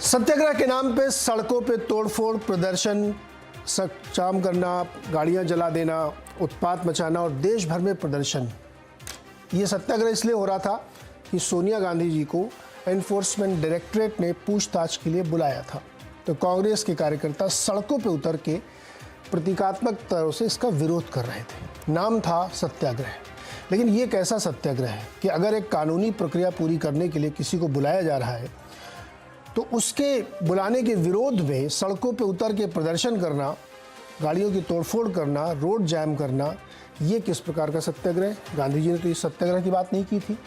सत्याग्रह के नाम पे सड़कों पे तोड़फोड़, प्रदर्शन, जाम करना, गाड़ियां जला देना, उत्पात मचाना और देश भर में प्रदर्शन। ये सत्याग्रह इसलिए हो रहा था कि सोनिया गांधी जी को एनफोर्समेंट डायरेक्टरेट ने पूछताछ के लिए बुलाया था। तो कांग्रेस के कार्यकर्ता सड़कों पे उतर के प्रतीकात्मक तरह से इसका विरोध कर रहे थे। नाम था सत्याग्रह, लेकिन ये कैसा सत्याग्रह है कि अगर एक कानूनी प्रक्रिया पूरी करने के लिए किसी को बुलाया जा रहा है तो उसके बुलाने के विरोध में सड़कों पे उतर के प्रदर्शन करना, गाड़ियों की तोड़फोड़ करना, रोड जैम करना, ये किस प्रकार का सत्याग्रह? गांधी जी ने तो इस सत्याग्रह की बात नहीं की थी,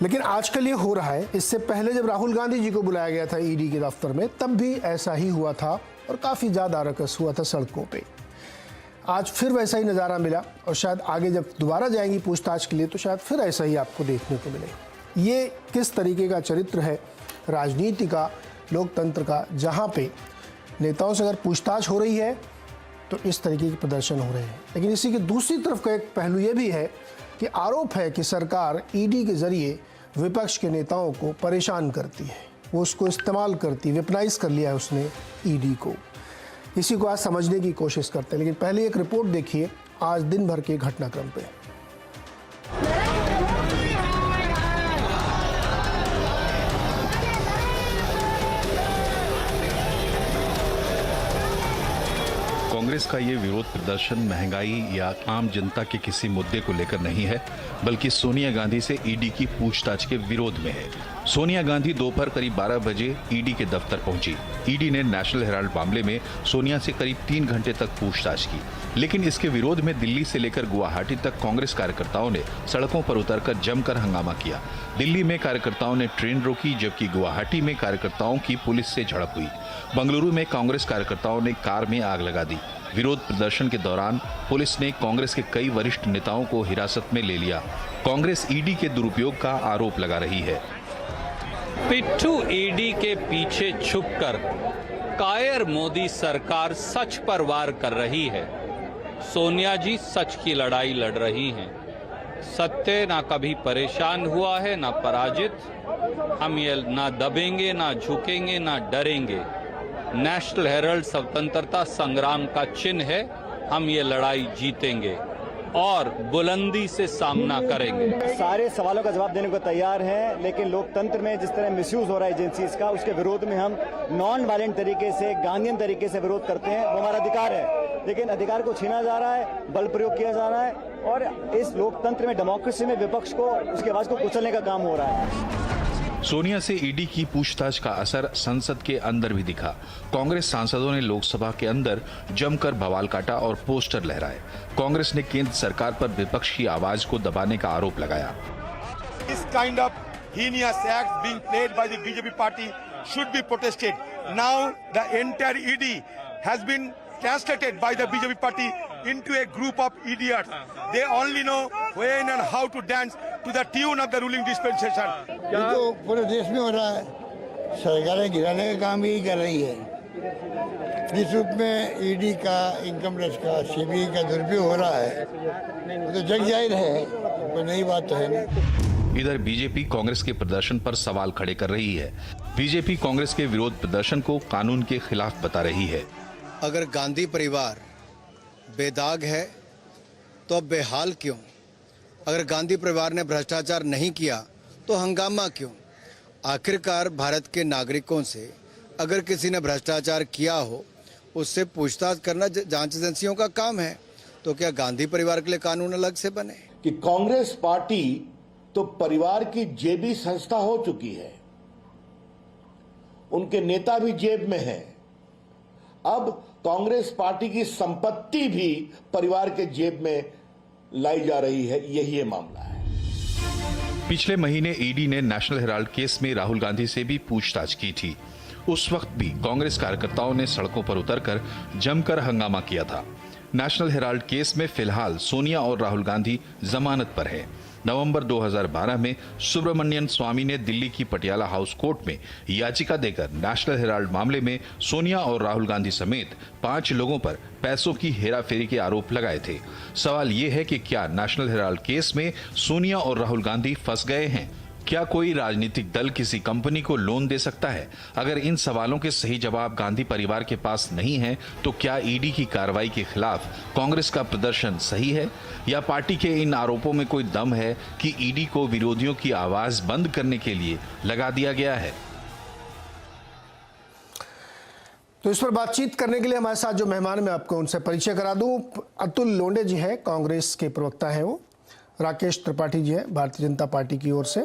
लेकिन आजकल ये हो रहा है। इससे पहले जब राहुल गांधी जी को बुलाया गया था ईडी के दफ्तर में, तब भी ऐसा ही हुआ था और काफ़ी ज़्यादा रकस हुआ था सड़कों पे। आज फिर वैसा ही नज़ारा मिला और शायद आगे जब दोबारा जाएंगी पूछताछ के लिए तो शायद फिर ऐसा ही आपको देखने को मिले। ये किस तरीके का चरित्र है राजनीति का, लोकतंत्र का, जहाँ पे नेताओं से अगर पूछताछ हो रही है तो इस तरीके के प्रदर्शन हो रहे हैं। लेकिन इसी की दूसरी तरफ का एक पहलू ये भी है कि आरोप है कि सरकार ईडी के जरिए विपक्ष के नेताओं को परेशान करती है, वो उसको इस्तेमाल करती है, वेपनाइज कर लिया है उसने ईडी को। इसी को आज समझने की कोशिश करते हैं, लेकिन पहले एक रिपोर्ट देखिए आज दिन भर के घटनाक्रम पे। कांग्रेस का ये विरोध प्रदर्शन महंगाई या आम जनता के किसी मुद्दे को लेकर नहीं है, बल्कि सोनिया गांधी से ईडी की पूछताछ के विरोध में है। सोनिया गांधी दोपहर करीब 12 बजे ईडी के दफ्तर पहुंची। ईडी ने नेशनल हेराल्ड मामले में सोनिया से करीब 3 घंटे तक पूछताछ की, लेकिन इसके विरोध में दिल्ली से लेकर गुवाहाटी तक कांग्रेस कार्यकर्ताओं ने सड़कों पर उतरकर जमकर हंगामा किया। दिल्ली में कार्यकर्ताओं ने ट्रेन रोकी, जबकि गुवाहाटी में कार्यकर्ताओं की पुलिस से झड़प हुई। बंगलुरु में कांग्रेस कार्यकर्ताओं ने कार में आग लगा दी। विरोध प्रदर्शन के दौरान पुलिस ने कांग्रेस के कई वरिष्ठ नेताओं को हिरासत में ले लिया। कांग्रेस ईडी के दुरुपयोग का आरोप लगा रही है। पिट्ठू ईडी के पीछे छुपकर कायर मोदी सरकार सच पर वार कर रही है। सोनिया जी सच की लड़ाई लड़ रही हैं। सत्य ना कभी परेशान हुआ है, ना पराजित। हम ये ना दबेंगे, ना झुकेंगे, ना डरेंगे। नेशनल हेराल्ड स्वतंत्रता संग्राम का चिन्ह है। हम ये लड़ाई जीतेंगे और बुलंदी से सामना करेंगे। सारे सवालों का जवाब देने को तैयार हैं, लेकिन लोकतंत्र में जिस तरह मिसयूज हो रहा है एजेंसीज का, उसके विरोध में हम नॉन वायलेंट तरीके से, गांधीयन तरीके से विरोध करते हैं। वो हमारा अधिकार है, लेकिन अधिकार को छीना जा रहा है, बल प्रयोग किया जा रहा है और इस लोकतंत्र में, डेमोक्रेसी में विपक्ष को, उसकी आवाज को कुचलने का काम हो रहा है। सोनिया से ईडी की पूछताछ का असर संसद के अंदर भी दिखा। कांग्रेस सांसदों ने लोकसभा के अंदर जमकर बवाल काटा और पोस्टर लहराए। कांग्रेस ने केंद्र सरकार पर विपक्ष की आवाज को दबाने का आरोप लगाया। This kind of heinous acts being played by the BJP party should be protested. Now the entire ED has been translated by the BJP party into a group of idiots. They only know when and how to dance to the tune of the ruling dispensation. ये तो पूरे देश में हो रहा है। सरकारें गिराने का काम यही कर रही है। जिस रूप में ईडी का, इनकम टैक्स का, सीबीआई का दुरुपयोग हो रहा है, वो तो जग जाहिर है, कोई नई बात तो है नहीं। इधर बीजेपी कांग्रेस के प्रदर्शन पर सवाल खड़े कर रही है। बीजेपी कांग्रेस के विरोध प्रदर्शन को कानून के खिलाफ बता रही है। अगर गांधी परिवार बेदाग है तो अब बेहाल क्यों? अगर गांधी परिवार ने भ्रष्टाचार नहीं किया तो हंगामा क्यों? आखिरकार भारत के नागरिकों से अगर किसी ने भ्रष्टाचार किया हो, उससे पूछताछ करना जांच एजेंसियों का काम है। तो क्या गांधी परिवार के लिए कानून अलग से बने? कि कांग्रेस पार्टी तो परिवार की जेबी संस्था हो चुकी है, उनके नेता भी जेब में हैं। अब कांग्रेस पार्टी की संपत्ति भी परिवार के जेब में लाई जा रही है, यही ये मामला है। पिछले महीने ईडी ने नेशनल हेराल्ड केस में राहुल गांधी से भी पूछताछ की थी। उस वक्त भी कांग्रेस कार्यकर्ताओं ने सड़कों पर उतरकर जमकर हंगामा किया था। नेशनल हेराल्ड केस में फिलहाल सोनिया और राहुल गांधी जमानत पर हैं। नवंबर 2012 में सुब्रमण्यन स्वामी ने दिल्ली की पटियाला हाउस कोर्ट में याचिका देकर नेशनल हेराल्ड मामले में सोनिया और राहुल गांधी समेत 5 लोगों पर पैसों की हेराफेरी के आरोप लगाए थे। सवाल ये है कि क्या नेशनल हेराल्ड केस में सोनिया और राहुल गांधी फंस गए हैं? क्या कोई राजनीतिक दल किसी कंपनी को लोन दे सकता है? अगर इन सवालों के सही जवाब गांधी परिवार के पास नहीं है तो क्या ईडी की कार्रवाई के खिलाफ कांग्रेस का प्रदर्शन सही है, या पार्टी के इन आरोपों में कोई दम है कि ईडी को विरोधियों की आवाज बंद करने के लिए लगा दिया गया है? तो इस पर बातचीत करने के लिए हमारे साथ जो मेहमान, मैं आपको उनसे परिचय करा दूं। अतुल लोंढे जी हैं, कांग्रेस के प्रवक्ता हैं वो। राकेश त्रिपाठी जी हैं, भारतीय जनता पार्टी की ओर से।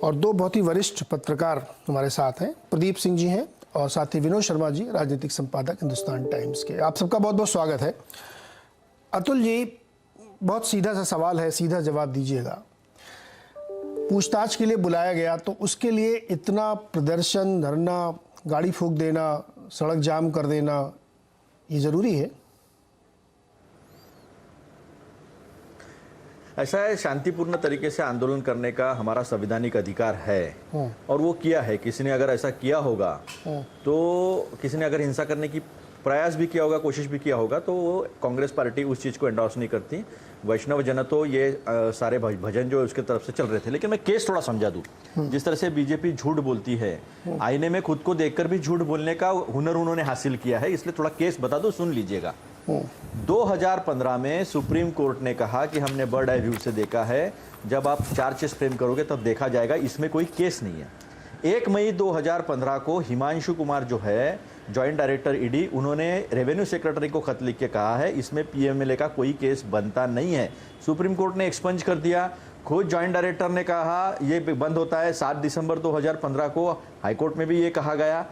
और दो बहुत ही वरिष्ठ पत्रकार हमारे साथ हैं, प्रदीप सिंह जी हैं और साथ ही विनोद शर्मा जी, राजनीतिक संपादक हिंदुस्तान टाइम्स के। आप सबका बहुत बहुत स्वागत है। अतुल जी, बहुत सीधा सा सवाल है, सीधा जवाब दीजिएगा। पूछताछ के लिए बुलाया गया तो उसके लिए इतना प्रदर्शन, धरना, गाड़ी फूंक देना, सड़क जाम कर देना, ये जरूरी है? ऐसा है, शांतिपूर्ण तरीके से आंदोलन करने का हमारा संवैधानिक अधिकार है और वो किया है। किसी ने अगर ऐसा किया होगा तो किसी ने अगर हिंसा करने की प्रयास भी किया होगा, कोशिश भी किया होगा, तो वो कांग्रेस पार्टी उस चीज़ को एंडोर्स नहीं करती। वैष्णव जन तो ये सारे भजन जो उसके तरफ से चल रहे थे। लेकिन मैं केस थोड़ा समझा दूं। जिस तरह से बीजेपी झूठ बोलती है, आईने में खुद को देखकर भी झूठ बोलने का हुनर उन्होंने हासिल किया है, इसलिए थोड़ा केस बता दूं, सुन लीजिएगा। 2015 में सुप्रीम कोर्ट ने कहा कि हमने बर्ड आई व्यू से देखा है, जब आप चार्जेस फ्रेम करोगे तब देखा जाएगा, इसमें कोई केस नहीं है। 1 मई 2015 को हिमांशु कुमार जो है जॉइंट डायरेक्टर ईडी, उन्होंने रेवेन्यू सेक्रेटरी को खत लिख के कहा है इसमें पीएमएलए का कोई केस बनता नहीं है। सुप्रीम कोर्ट ने एक्सपंज कर दिया। खुद जॉइंट डायरेक्टर ने कहा ये बंद होता है। 7 दिसंबर 2015 को हाईकोर्ट में भी ये कहा गया।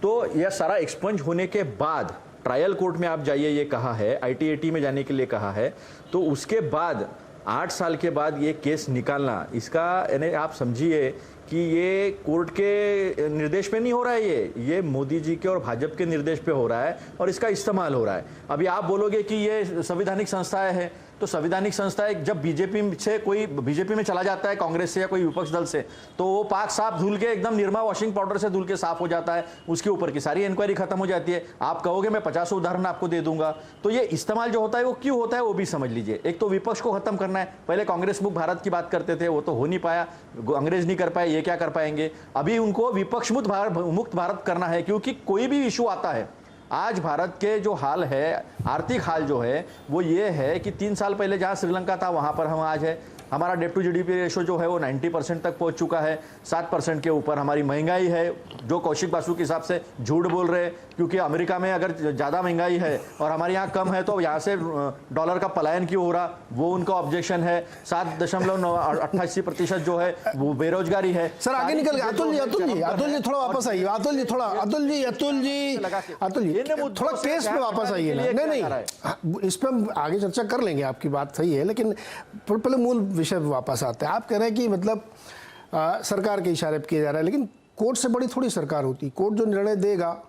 तो यह सारा एक्सपंज होने के बाद ट्रायल कोर्ट में आप जाइए, ये कहा है, आईटीएटी में जाने के लिए कहा है। तो उसके बाद 8 साल के बाद ये केस निकालना, इसका यानी आप समझिए कि ये कोर्ट के निर्देश पे नहीं हो रहा है, ये मोदी जी के और भाजपा के निर्देश पे हो रहा है और इसका इस्तेमाल हो रहा है। अभी आप बोलोगे कि ये संवैधानिक संस्थाएं हैं, तो संवैधानिक संस्थाएं जब बीजेपी में चला जाता है, कांग्रेस से या कोई विपक्ष दल से, तो वो पाक साफ धुल के एकदम निरमा वॉशिंग पाउडर से धुल के साफ हो जाता है, उसके ऊपर की सारी इंक्वायरी खत्म हो जाती है। आप कहोगे मैं 50 उदाहरण आपको दे दूंगा। तो ये इस्तेमाल जो होता है वो क्यों होता है वो भी समझ लीजिए। एक तो विपक्ष को खत्म करना है। पहले कांग्रेस मुक्त भारत की बात करते थे, वो तो हो नहीं पाया, अंग्रेज नहीं कर पाए, ये क्या कर पाएंगे। अभी उनको विपक्ष मुक्त भारत करना है, क्योंकि कोई भी इशू आता है। आज भारत के जो हाल है, आर्थिक हाल जो है वो ये है कि 3 साल पहले जहां श्रीलंका था वहां पर हम आज है। हमारा डेट टू जीडीपी रेशो जो है वो 90% तक पहुंच चुका है। 7% के ऊपर हमारी महंगाई है, जो कौशिक बासु के हिसाब से झूठ बोल रहे हैं, क्योंकि अमेरिका में अगर ज़्यादा महंगाई है और हमारे यहाँ कम है तो यहाँ से डॉलर का पलायन क्यों हो रहा, वो उनका ऑब्जेक्शन है। 7.88% जो है वो बेरोजगारी है। सर आगे निकल गए। अतुल जी थोड़ा वापस आइए। अतुल जी थोड़ा केस पे वापस आइए ना। नहीं, इस पर हम आगे चर्चा कर लेंगे, आपकी बात सही है, लेकिन पहले मूल विषय पे वापस आते हैं। आप कह रहे हैं कि मतलब सरकार के इशारे पे किया जा रहा है, लेकिन कोर्ट से बड़ी थोड़ी सरकार होती। कोर्ट जो निर्णय देगा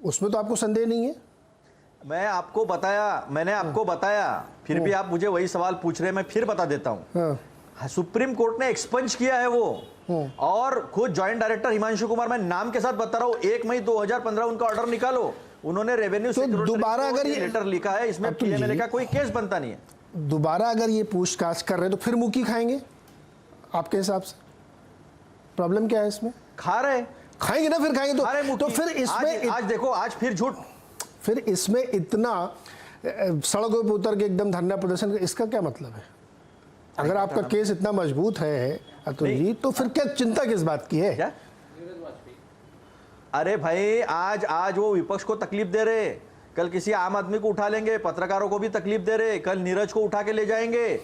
उसमें तो आपको संदेह नहीं है? मैंने आपको बताया, फिर भी आप मुझे वही सवाल पूछ रहे हैं, मैं फिर बता देता हूँ। सुप्रीम कोर्ट ने एक्सपंज किया है वो, और खुद जॉइंट डायरेक्टर हिमांशु कुमार, मैं नाम के साथ बता रहा हूँ, 1 मई 2015 उनका ऑर्डर निकालो। उन्होंने रेवेन्यू तो दोबारा अगर ये लेटर लिखा है, इसमें पीएमएलए का कोई केस बनता नहीं है। दोबारा अगर ये पूछताछ कर रहे हैं तो फिर मुक्की खाएंगे आपके हिसाब से? प्रॉब्लम क्या है इसमें? खाएंगे ना, फिर खाएंगे तो फिर इसमें आज देखो, आज फिर झूठ, फिर इसमें इतना सड़कों पर उतर के एकदम धरना प्रदर्शन, इसका क्या मतलब है? अगर आपका केस इतना मजबूत है अतुल जी, तो फिर क्या चिंता किस बात की है? अरे भाई, आज वो विपक्ष को तकलीफ दे रहे, कल किसी आम आदमी को उठा लेंगे, पत्रकारों को भी तकलीफ दे रहे, कल नीरज को उठा के ले जाएंगे।